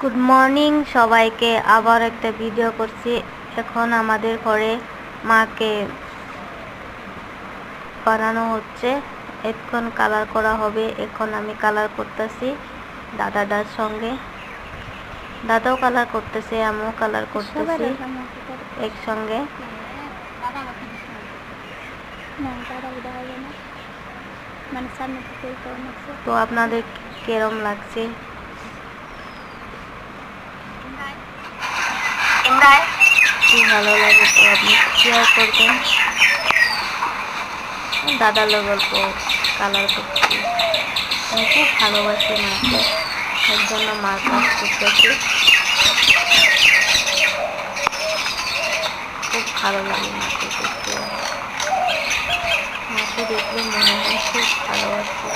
Good morning সবাইকে। আবার একটা ভিডিও করছি। এখন আমাদের ঘরে মাকে বানানো হচ্ছে, এখন কালার করা হবে। এখন আমি কালার করতেছি দাদাটার সঙ্গে। দাদাও কালার করতেছে, আমিও কালার করতেছি একসঙ্গে। তো আপনাদের কেরম লাগছে? কি ভালো লাগে তো আপনি শেয়ার করবেন। দাদার গল্প কালার করছি। আমি খুব ভালোবাসি মাকে, এর জন্য মার কাজ করতেছি। খুব ভালো লাগে মাকে দেখতে। মাকে দেখলে মনে হয় খুব ভালোবাসি।